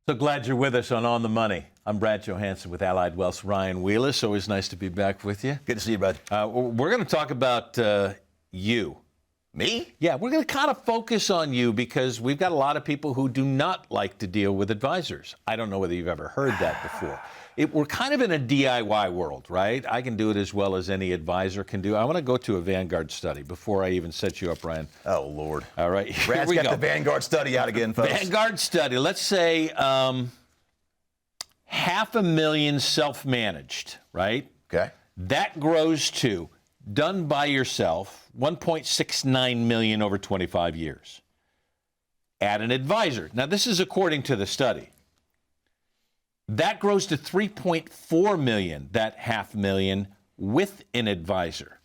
So glad you're with us on the Money. I'm Brad Johansson with Allied Wealth's Ryan Wheelis. Always nice to be back with you. Good to see you, bud. We're going to talk about you. Me? Yeah, we're going to kind of focus on you because we've got a lot of people who do not like to deal with advisors. I don't know whether you've ever heard that before. We're kind of in a DIY world, right? I can do it as well as any advisor can do. I want to go to a Vanguard study before I even set you up, Ryan. Oh, Lord. All right, Brad's got the Vanguard study out again, folks. Vanguard study. Let's say 500,000 self-managed, right? Okay. That grows to, done by yourself, 1.69 million over 25 years. Add an advisor. Now, this is according to the study. That grows to 3.4 million, that 500,000, with an advisor.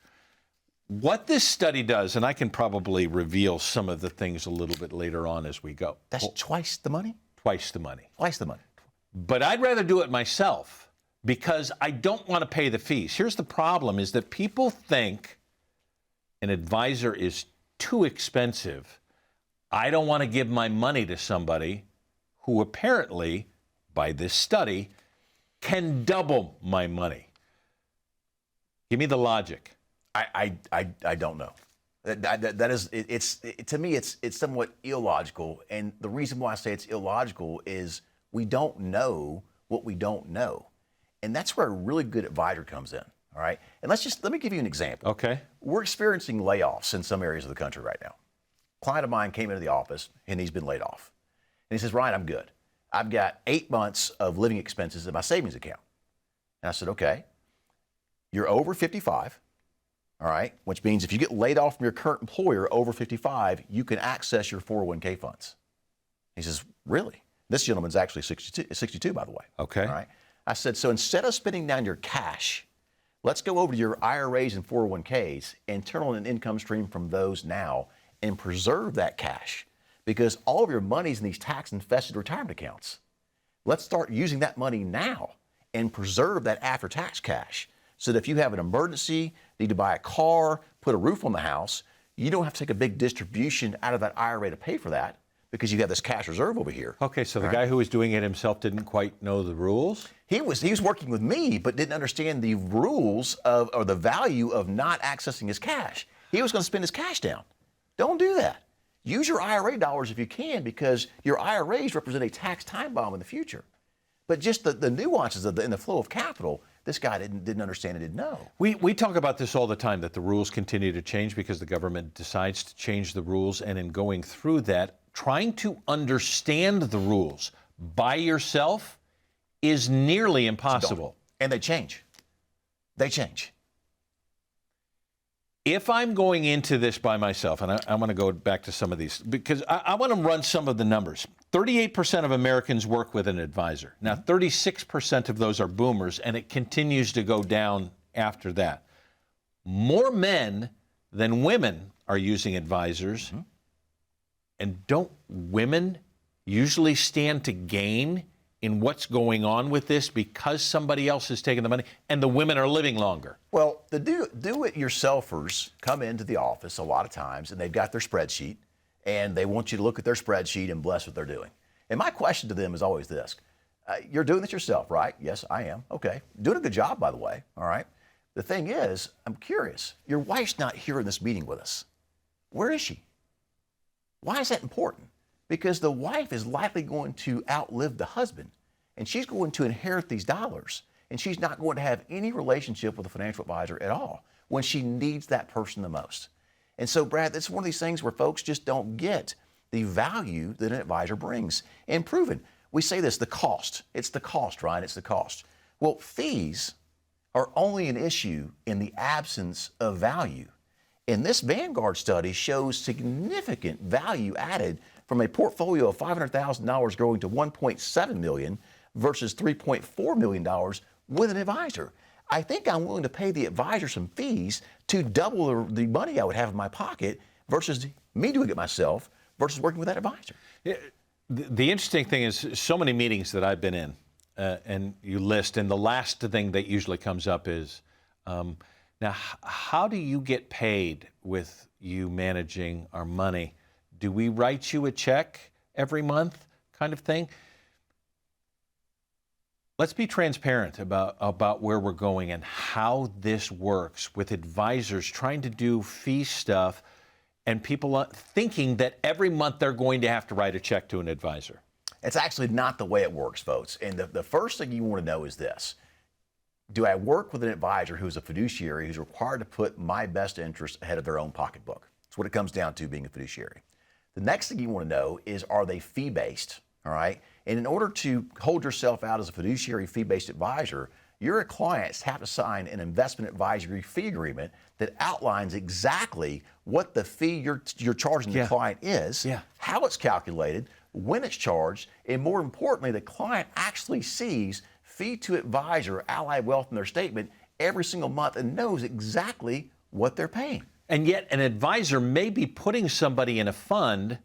What this study does, and I can probably reveal some of the things a little bit later on as we go. That's twice the money? Twice the money. Twice the money. But I'd rather do it myself because I don't want to pay the fees. Here's the problem is that people think an advisor is too expensive. I don't want to give my money to somebody who apparently, by this study, can double my money. Give me the logic. I don't know. That is, to me, it's somewhat illogical. And the reason why I say it's illogical is we don't know what we don't know. And that's where a really good advisor comes in. All right. And let me give you an example. Okay. We're experiencing layoffs in some areas of the country right now. A client of mine came into the office and he's been laid off. And he says, Ryan, I'm good. I've got 8 months of living expenses in my savings account. And I said, okay, you're over 55. All right. Which means if you get laid off from your current employer over 55, you can access your 401k funds. He says, really? This gentleman's actually 62, by the way. Okay. All right. I said, so instead of spending down your cash, let's go over to your IRAs and 401ks and turn on an income stream from those now and preserve that cash because all of your money's in these tax-infested retirement accounts. Let's start using that money now and preserve that after-tax cash so that if you have an emergency, need to buy a car, put a roof on the house, you don't have to take a big distribution out of that IRA to pay for that because you have this cash reserve over here. Okay, so the guy who was doing it himself didn't quite know the rules? He was working with me, but didn't understand the rules of or the value of not accessing his cash. He was going to spend his cash down. Don't do that. Use your IRA dollars if you can because your IRAs represent a tax time bomb in the future. But just the nuances in the flow of capital, this guy didn't understand and didn't know. We talk about this all the time, that the rules continue to change because the government decides to change the rules. And in going through that, trying to understand the rules by yourself is nearly impossible. And they change. They change. If I'm going into this by myself, and I want to go back to some of these, because I want to run some of the numbers. 38% of Americans work with an advisor. Now, 36% of those are boomers, and it continues to go down after that. More men than women are using advisors. Mm-hmm. And don't women usually stand to gain in what's going on with this because somebody else is taking the money and the women are living longer? Well, the do-it-yourselfers come into the office a lot of times and they've got their spreadsheet and they want you to look at their spreadsheet and bless what they're doing. And my question to them is always this. You're doing this yourself, right? Yes, I am. Okay. Doing a good job, by the way. All right. The thing is, I'm curious. Your wife's not here in this meeting with us. Where is she? Why is that important? Because the wife is likely going to outlive the husband, and she's going to inherit these dollars, and she's not going to have any relationship with a financial advisor at all when she needs that person the most. And so, Brad, that's one of these things where folks just don't get the value that an advisor brings. And proven, we say this, the cost. It's the cost, Ryan, it's the cost. Well, fees are only an issue in the absence of value. And this Vanguard study shows significant value added from a portfolio of $500,000 growing to $1.7 million versus $3.4 million with an advisor. I think I'm willing to pay the advisor some fees to double the money I would have in my pocket versus me doing it myself versus working with that advisor. Yeah, the interesting thing is so many meetings that I've been in and you list, and the last thing that usually comes up is, now, how do you get paid with you managing our money? Do we write you a check every month kind of thing? let's be transparent about where we're going and how this works with advisors trying to do fee stuff and people thinking that every month they're going to have to write a check to an advisor. It's actually not the way it works, folks. And the first thing you want to know is this. Do I work with an advisor who's a fiduciary who's required to put my best interest ahead of their own pocketbook? That's what it comes down to, being a fiduciary. The next thing you want to know is, are they fee-based? All right. And in order to hold yourself out as a fiduciary fee-based advisor, your clients have to sign an investment advisory fee agreement that outlines exactly what the fee you're charging the client is, how it's calculated, when it's charged, and more importantly, the client actually sees fee to advisor, Allied Wealth in their statement every single month and knows exactly what they're paying. And yet an advisor may be putting somebody in a fund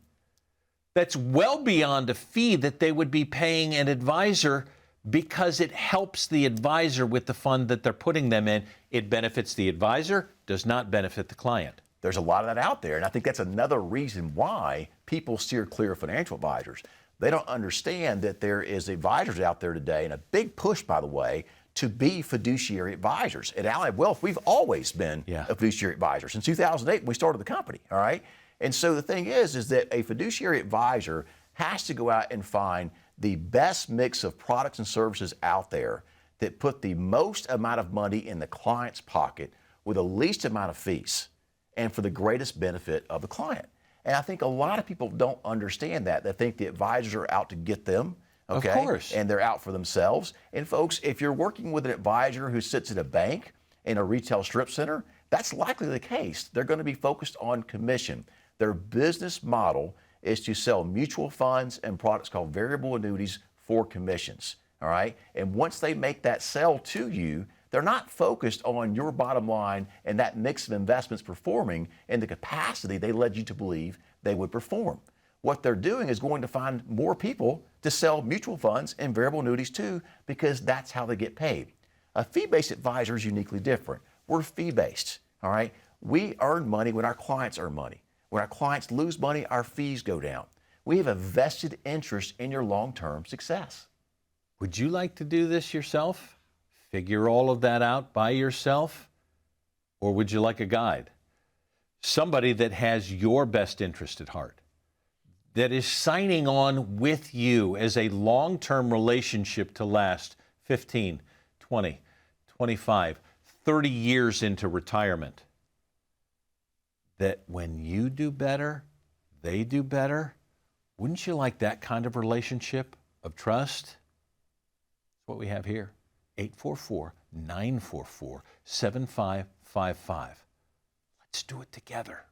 that's well beyond a fee that they would be paying an advisor because it helps the advisor with the fund that they're putting them in. It benefits the advisor, does not benefit the client. There's a lot of that out there, and I think that's another reason why people steer clear of financial advisors. They don't understand that there is advisors out there today, and a big push, by the way, to be fiduciary advisors. At Allied Wealth, we've always been a fiduciary advisor. Since 2008, when we started the company, all right? And so the thing is that a fiduciary advisor has to go out and find the best mix of products and services out there that put the most amount of money in the client's pocket with the least amount of fees and for the greatest benefit of the client. And I think a lot of people don't understand that. They think the advisors are out to get them, okay? Of course. And they're out for themselves. And folks, if you're working with an advisor who sits at a bank, in a retail strip center, that's likely the case. They're going to be focused on commission. Their business model is to sell mutual funds and products called variable annuities for commissions, all right? And once they make that sell to you, they're not focused on your bottom line and that mix of investments performing in the capacity they led you to believe they would perform. What they're doing is going to find more people to sell mutual funds and variable annuities to, because that's how they get paid. A fee-based advisor is uniquely different. We're fee-based, all right? We earn money when our clients earn money. When our clients lose money, our fees go down. We have a vested interest in your long-term success. Would you like to do this yourself? Figure all of that out by yourself? Or would you like a guide? Somebody that has your best interest at heart, that is signing on with you as a long-term relationship to last 15, 20, 25, 30 years into retirement. That when you do better, they do better. Wouldn't you like that kind of relationship of trust? That's what we have here. 844-944-7555. Let's do it together.